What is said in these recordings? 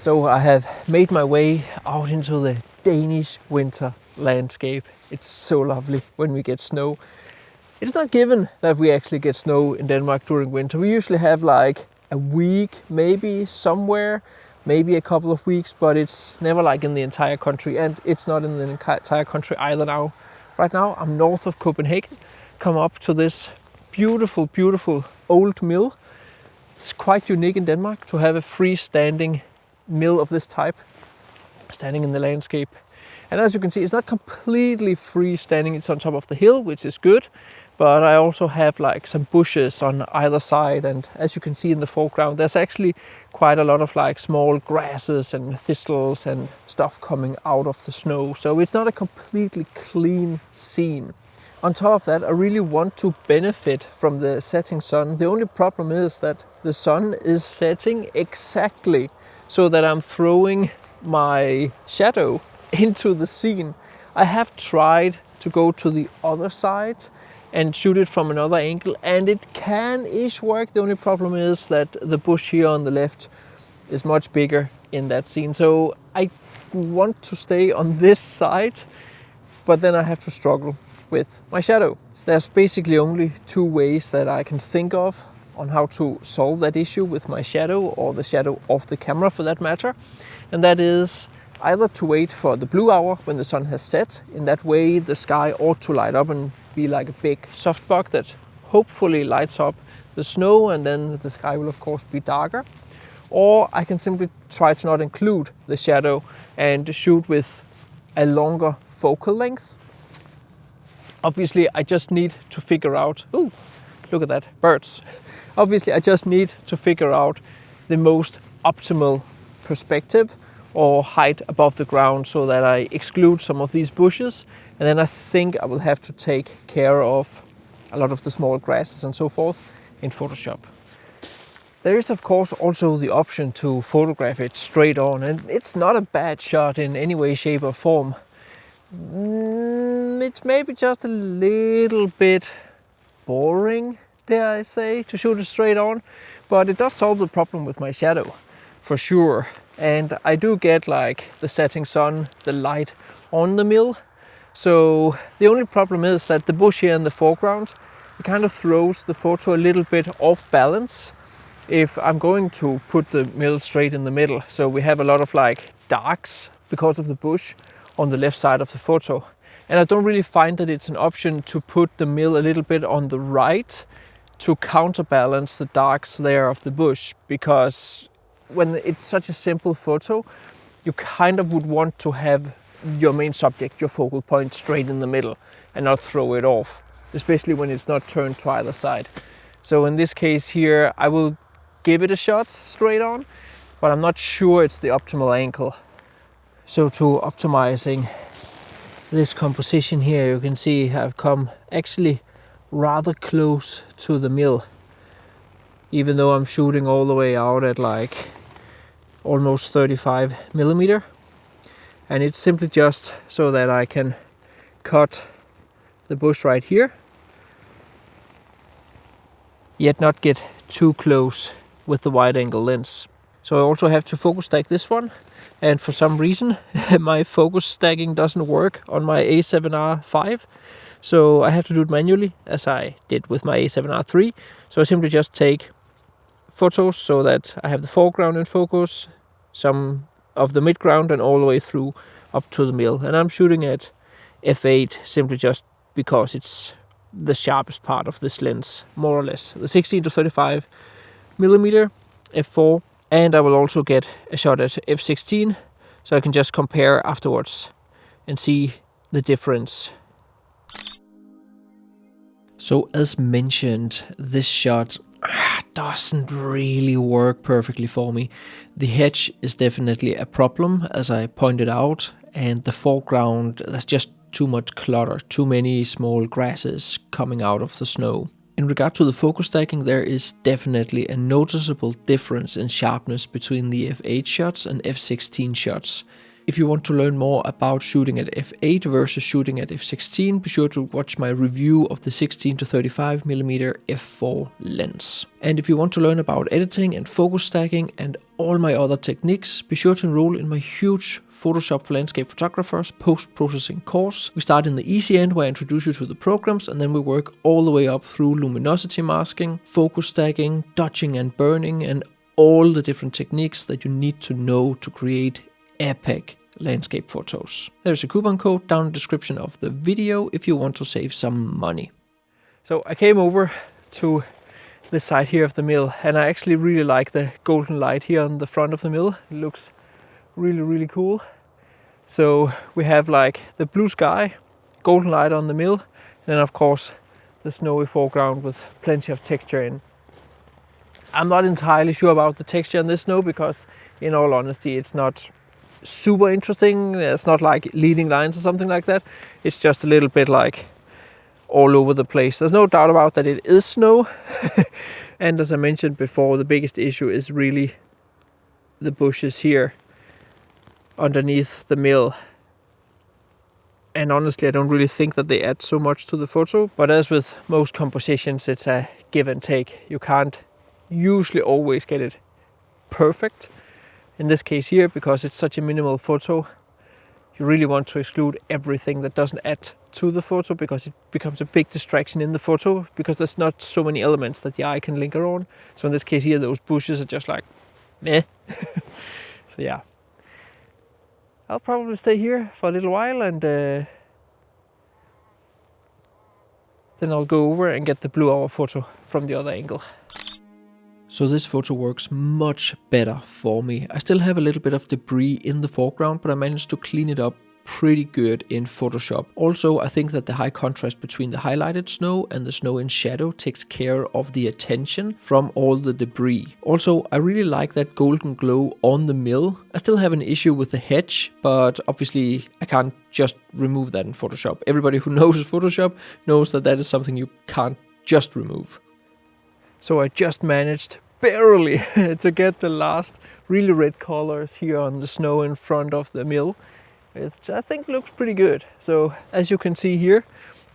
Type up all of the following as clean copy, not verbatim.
So I have made my way out into the Danish winter landscape. It's so lovely when we get snow. It's not given that we actually get snow in Denmark during winter. We usually have like a week, maybe somewhere, maybe a couple of weeks, but it's never like in the entire country, and it's not in the entire country either now. Right now I'm north of Copenhagen, come up to this beautiful, beautiful old mill. It's quite unique in Denmark to have a freestanding mill of this type standing in the landscape. And as you can see, it's not completely freestanding, it's on top of the hill, which is good, but I also have like some bushes on either side, and as you can see in the foreground, there's actually quite a lot of like small grasses and thistles and stuff coming out of the snow, so it's not a completely clean scene. On top of that, I really want to benefit from the setting sun. The only problem is that the sun is setting exactly so that I'm throwing my shadow into the scene. I have tried to go to the other side and shoot it from another angle, and it can-ish work. The only problem is that the bush here on the left is much bigger in that scene. So I want to stay on this side, but then I have to struggle with my shadow. There's basically only two ways that I can think of on how to solve that issue with my shadow, or the shadow of the camera for that matter. And that is either to wait for the blue hour when the sun has set. In that way the sky ought to light up and be like a big softbox that hopefully lights up the snow, and then the sky will of course be darker. Or I can simply try to not include the shadow and shoot with a longer focal length. Obviously I just need to figure out, ooh, look at that, birds. Obviously I just need to figure out the most optimal perspective or height above the ground so that I exclude some of these bushes, and then I think I will have to take care of a lot of the small grasses and so forth in Photoshop. There is of course also the option to photograph it straight on, and it's not a bad shot in any way, shape or form. It's maybe just a little bit boring, dare I say, to shoot it straight on, but it does solve the problem with my shadow for sure. And I do get like the setting sun, the light on the mill. So the only problem is that the bush here in the foreground, it kind of throws the photo a little bit off balance if I'm going to put the mill straight in the middle. So we have a lot of like darks because of the bush on the left side of the photo. And I don't really find that it's an option to put the mill a little bit on the right to counterbalance the darks there of the bush, because when it's such a simple photo, you kind of would want to have your main subject, your focal point, straight in the middle and not throw it off, especially when it's not turned to either side. So in this case here, I will give it a shot straight on, but I'm not sure it's the optimal angle. So to optimizing this composition here, you can see I've come actually rather close to the mill, even though I'm shooting all the way out at like almost 35 millimeter, and it's simply just so that I can cut the bush right here, yet not get too close with the wide angle lens. So I also have to focus stack this one, and for some reason my focus stacking doesn't work on my A7R5, so I have to do it manually as I did with my A7R3. So I simply just take photos so that I have the foreground in focus, some of the midground, and all the way through up to the mill. And I'm shooting at f8 simply just because it's the sharpest part of this lens, more or less. The 16 to 35 millimeter f4, and I will also get a shot at f16 so I can just compare afterwards and see the difference. So as mentioned, this shot doesn't really work perfectly for me. The hedge is definitely a problem, as I pointed out, and the foreground, there's just too much clutter, too many small grasses coming out of the snow. In regard to the focus stacking, there is definitely a noticeable difference in sharpness between the f8 shots and f16 shots. If you want to learn more about shooting at f8 versus shooting at f16, be sure to watch my review of the 16 to 35mm f4 lens. And if you want to learn about editing and focus stacking and all my other techniques, be sure to enroll in my huge Photoshop for Landscape Photographers post-processing course. We start in the easy end where I introduce you to the programs, and then we work all the way up through luminosity masking, focus stacking, dodging and burning, and all the different techniques that you need to know to create epic landscape photos. There's a coupon code down in the description of the video if you want to save some money. So I came over to this side here of the mill, and I actually really like the golden light here on the front of the mill. It looks really cool. So we have like the blue sky, golden light on the mill, and then of course the snowy foreground with plenty of texture in. I'm not entirely sure about the texture in this snow because in all honesty it's not super interesting. It's not like leading lines or something like that. It's just a little bit like all over the place. There's no doubt about that it is snow. And as I mentioned before, the biggest issue is really the bushes here underneath the mill. And honestly, I don't really think that they add so much to the photo. But as with most compositions, it's a give and take. You can't usually always get it perfect. In this case here, because it's such a minimal photo, you really want to exclude everything that doesn't add to the photo, because it becomes a big distraction in the photo, because there's not so many elements that the eye can linger on. So in this case here, those bushes are just like, meh. So yeah, I'll probably stay here for a little while, and then I'll go over and get the blue hour photo from the other angle. So this photo works much better for me. I still have a little bit of debris in the foreground, but I managed to clean it up pretty good in Photoshop. Also, I think that the high contrast between the highlighted snow and the snow in shadow takes care of the attention from all the debris. Also, I really like that golden glow on the mill. I still have an issue with the hedge, but obviously I can't just remove that in Photoshop. Everybody who knows Photoshop knows that that is something you can't just remove. So I just managed barely to get the last really red colors here on the snow in front of the mill, which I think looks pretty good. So as you can see here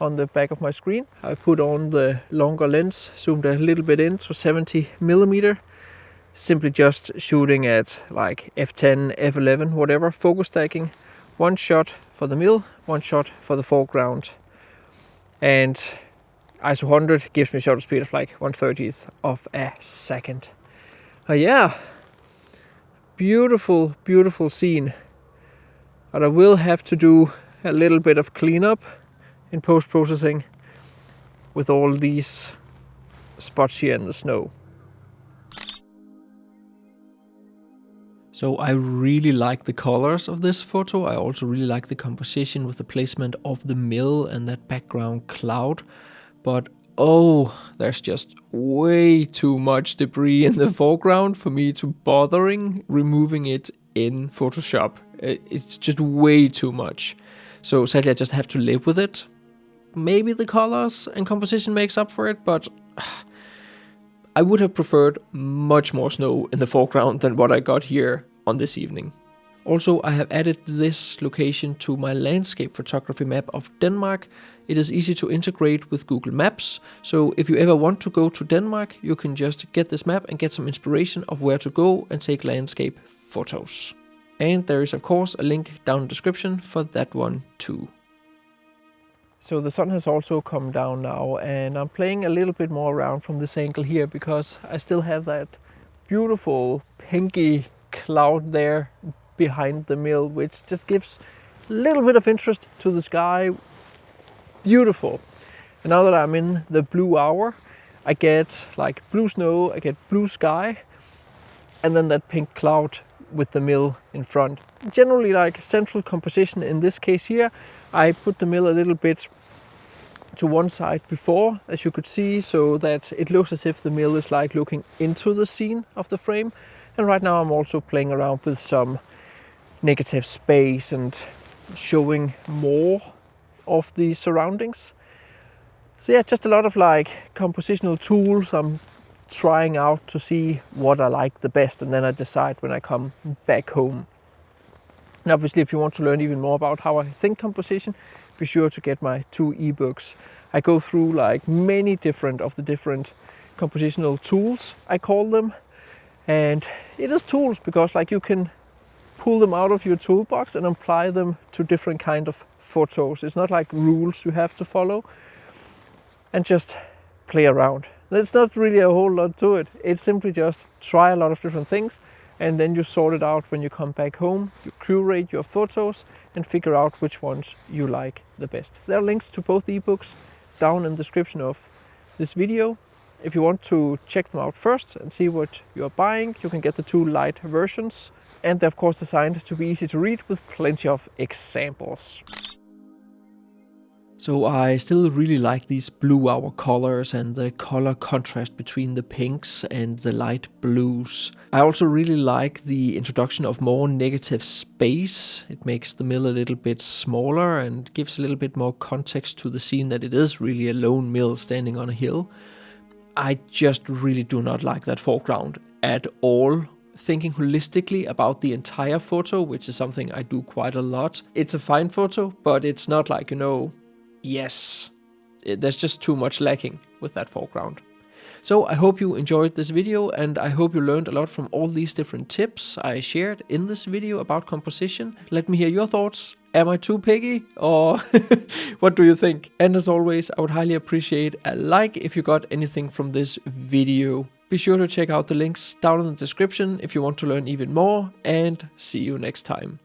on the back of my screen, I put on the longer lens, zoomed a little bit in to 70mm, simply just shooting at like f10, f11, whatever, focus stacking. One shot for the mill, one shot for the foreground. And ISO 100 gives me a shutter speed of like 1/30th of a second. Yeah, beautiful, beautiful scene. But I will have to do a little bit of cleanup in post-processing with all these spots here in the snow. So I really like the colors of this photo. I also really like the composition with the placement of the mill and that background cloud. But oh, there's just way too much debris in the foreground for me to bothering removing it in Photoshop. It's just way too much. So sadly I just have to live with it. Maybe the colors and composition makes up for it, but I would have preferred much more snow in the foreground than what I got here on this evening. Also, I have added this location to my landscape photography map of Denmark. It is easy to integrate with Google Maps, so if you ever want to go to Denmark, you can just get this map and get some inspiration of where to go and take landscape photos. And there is of course a link down in the description for that one too. So the sun has also come down now, and I'm playing a little bit more around from this angle here because I still have that beautiful pinky cloud there behind the mill, which just gives a little bit of interest to the sky. Beautiful. And now that I'm in the blue hour, I get like blue snow, I get blue sky, and then that pink cloud with the mill in front. Generally like central composition. In this case here, I put the mill a little bit to one side before, as you could see, so that it looks as if the mill is like looking into the scene of the frame. And right now I'm also playing around with some negative space and showing more of the surroundings. So yeah, just a lot of like compositional tools I'm trying out to see what I like the best, and then I decide when I come back home. And obviously, if you want to learn even more about how I think composition, be sure to get my 2 ebooks. I go through like many different compositional tools, I call them. And it is tools because like you can pull them out of your toolbox and apply them to different kind of photos. It's not like rules you have to follow, and just play around. There's not really a whole lot to it. It's simply just try a lot of different things, and then you sort it out when you come back home. You curate your photos and figure out which ones you like the best. There are links to both ebooks down in the description of this video. If you want to check them out first and see what you're buying, you can get the 2 light versions. And they're of course designed to be easy to read with plenty of examples. So I still really like these blue hour colors and the color contrast between the pinks and the light blues. I also really like the introduction of more negative space. It makes the mill a little bit smaller and gives a little bit more context to the scene that it is really a lone mill standing on a hill. I just really do not like that foreground at all. Thinking holistically about the entire photo, which is something I do quite a lot. It's a fine photo, but it's not like, yes, there's just too much lacking with that foreground. So I hope you enjoyed this video, and I hope you learned a lot from all these different tips I shared in this video about composition. Let me hear your thoughts. Am I too picky, or what do you think? And as always, I would highly appreciate a like if you got anything from this video. Be sure to check out the links down in the description if you want to learn even more, and see you next time.